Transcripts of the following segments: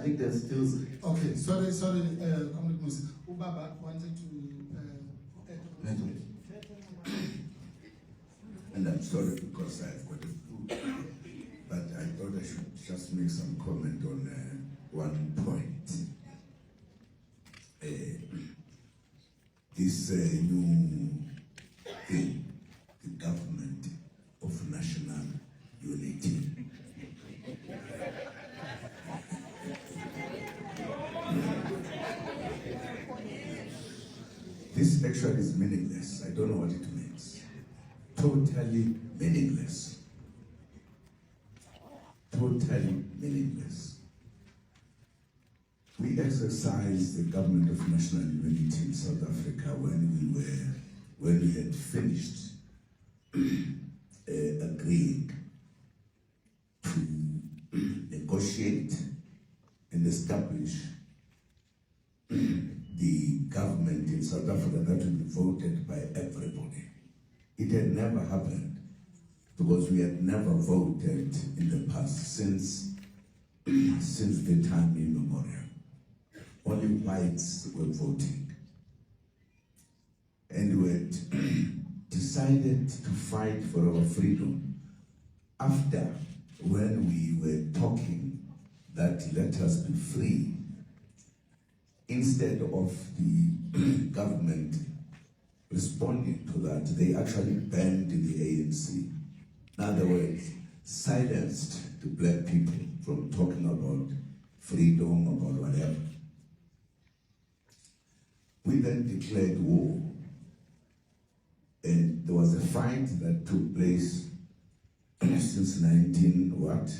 think there's still... Okay, sorry, Comrade Musi. Ubaba wanted to... And I'm sorry because I've got a flu, but I thought I should just make some comment on one point. This new thing, the government of national unity. This actually is meaningless. I don't know what it means. Totally meaningless. Totally meaningless. We exercised the government of national unity in South Africa when we had finished agreeing to negotiate and establish the government in South Africa that would be voted by everybody. It had never happened because we had never voted in the past since the time immemorial. Only whites were voting. And we had decided to fight for our freedom after when we were talking that let us be free. Instead of the government responding to that, they actually banned the ANC. In other words, silenced the black people from talking about freedom, about whatever. We then declared war. And there was a fight that took place since 1961.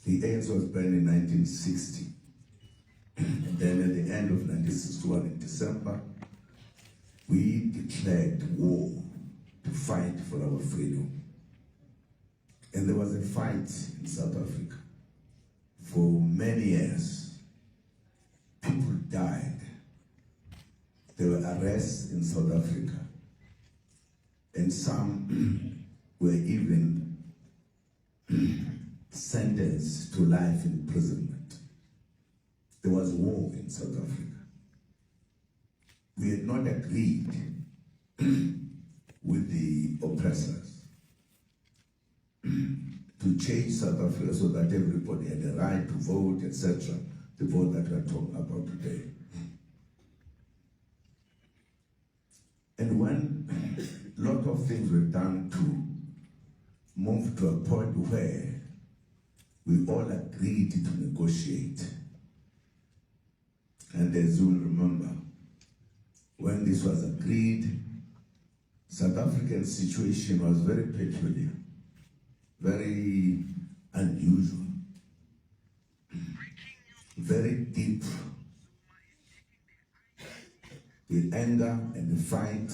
The ANC was banned in 1960. And then at the end of 1961, in December, we declared war to fight for our freedom. And there was a fight in South Africa for many years. People died. There were arrests in South Africa. And some were even sentenced to life imprisonment. There was war in South Africa. We had not agreed with the oppressors to change South Africa so that everybody had a right to vote, etc. The vote that we're talking about today. And when a lot of things were done to move to a point where we all agreed to negotiate. And as you will remember, when this was agreed, South African situation was very peculiar, very unusual, very deep. The anger and the fight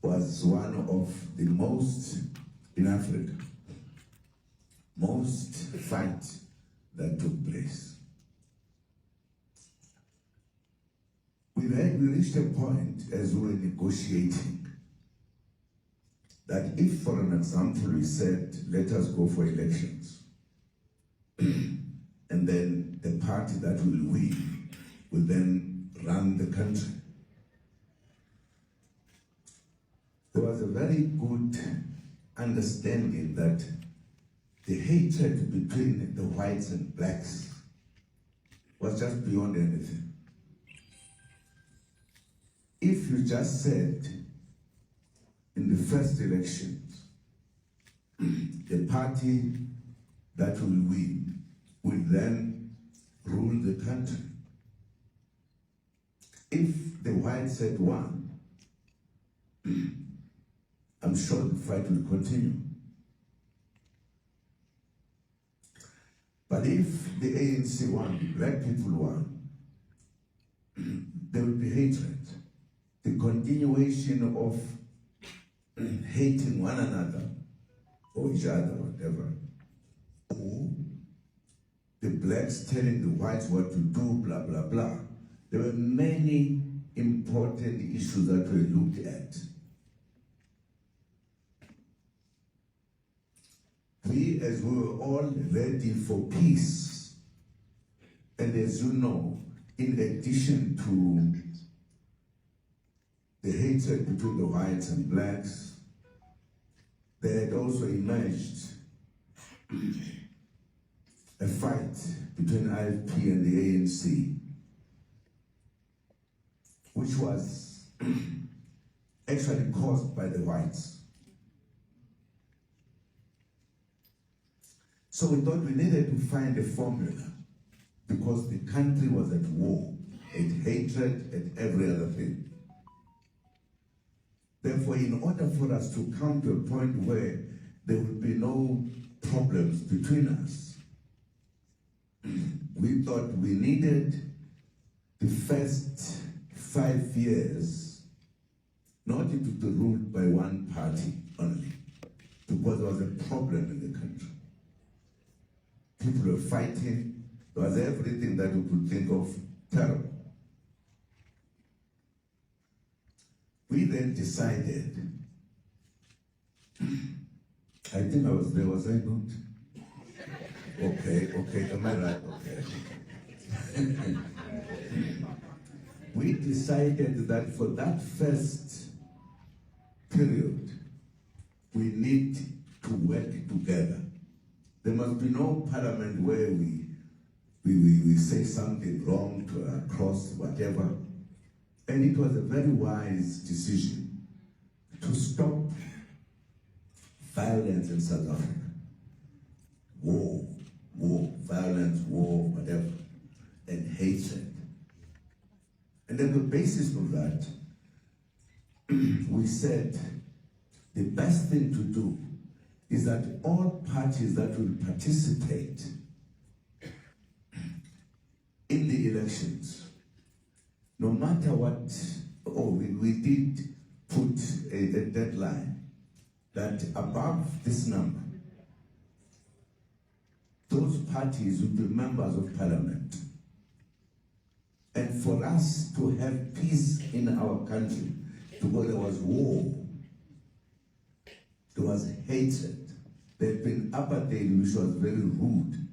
was one of the most in Africa, most fight that took place. We reached a point as we were negotiating that if, for an example, we said, let us go for elections, and then the party that will win will then run the country. There was a very good understanding that the hatred between the whites and blacks was just beyond anything. If you just said in the first elections, the party that will win will then rule the country. If the whites said one, I'm sure the fight will continue. But if the ANC won, the black people won, there will be hatred. The continuation of hating one another or each other, whatever. Or the blacks telling the whites what to do, blah, blah, blah. There were many important issues that were looked at. We, as we were all ready for peace, and as you know, in addition to the hatred between the whites and blacks, there had also emerged a fight between IFP and the ANC, which was actually caused by the whites. So we thought we needed to find a formula, because the country was at war, at hatred, at every other thing. Therefore, in order for us to come to a point where there would be no problems between us, we thought we needed the first 5 years not to be ruled by one party only, because there was a problem in the country. People were fighting. There was everything that we could think of terrible. We then decided, I think I was there, was I not? Okay, am I right? Okay. We decided that for that first period, we need to work together. There must be no parliament where we say something wrong to across whatever. And it was a very wise decision to stop violence in South Africa. War, violence, war, whatever, and hatred. And on the basis of that, we said the best thing to do is that all parties that will participate in the elections, no matter what, we did put a deadline that above this number, those parties would be members of parliament. And for us to have peace in our country, because there was war, there was hatred, there had been apartheid, which was very rude.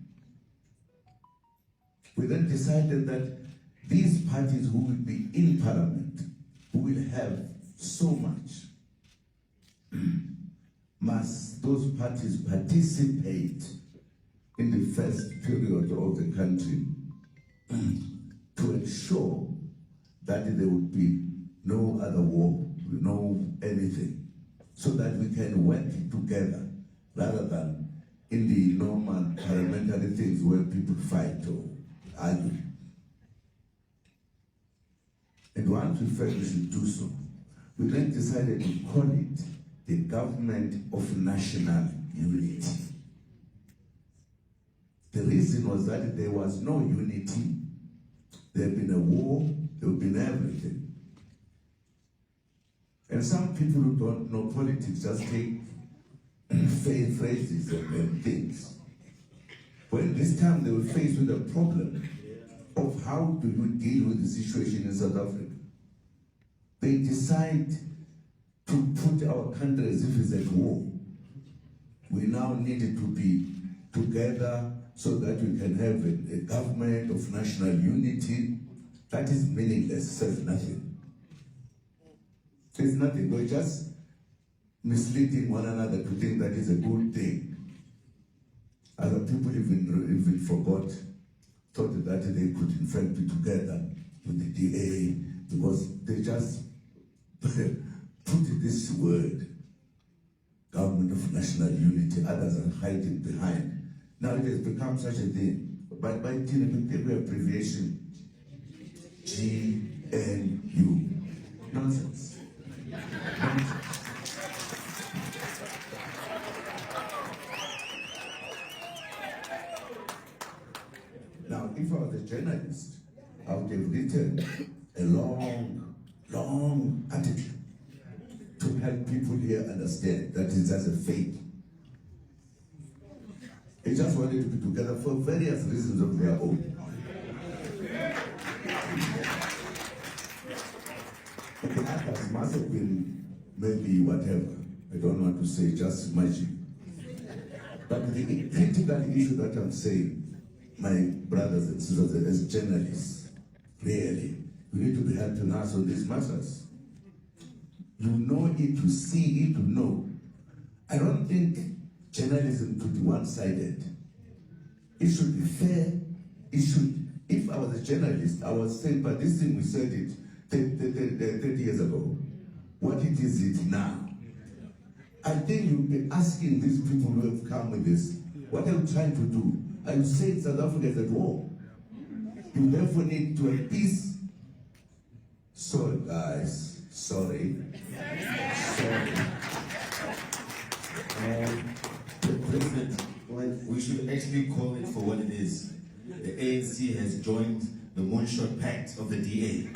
We then decided that these parties who will be in parliament, who will have so much, must those parties participate in the first period of the country to ensure that there would be no other war, no anything, so that we can work together rather than in the normal parliamentary things where people fight or argue. And once we felt we should do so, we then decided to call it the Government of National Unity. The reason was that there was no unity. There had been a war, there had been everything. And some people who don't know politics just take phrases and things. When this time they were faced with a problem of how do you deal with the situation in South Africa, they decide to put our country as if it's at war. We now needed to be together so that we can have a government of national unity. That is meaningless, says nothing. There's nothing. We're just misleading one another to think that is a good thing. Other people even forgot, thought that they could in fact be together with the DA, because they just put this word, Government of National Unity. Others are hiding behind. Now it has become such a thing. But by the abbreviation, GNU. Nonsense. Now, if I was a journalist, I would have written a long article to help people here understand that it's just a fake. They just wanted to be together for various reasons of their own. And the others must have been maybe whatever. I don't want to say, just imagine. But the critical issue that I'm saying, my brothers and sisters, as journalists, really, we need to be helping us on these matters. You know it, you see it, you know. I don't think journalism could be one-sided. It should be fair. It should, if I was a journalist, I was saying, but this thing, we said it 30 years ago. What it is it now? I think you'll be asking these people who have come with this, what are you trying to do? Are you saying South Africa is at war? You therefore need to have peace. Sorry, guys. Sorry. President, we should actually call it for what it is. The ANC has joined the Moonshot Pact of the DA.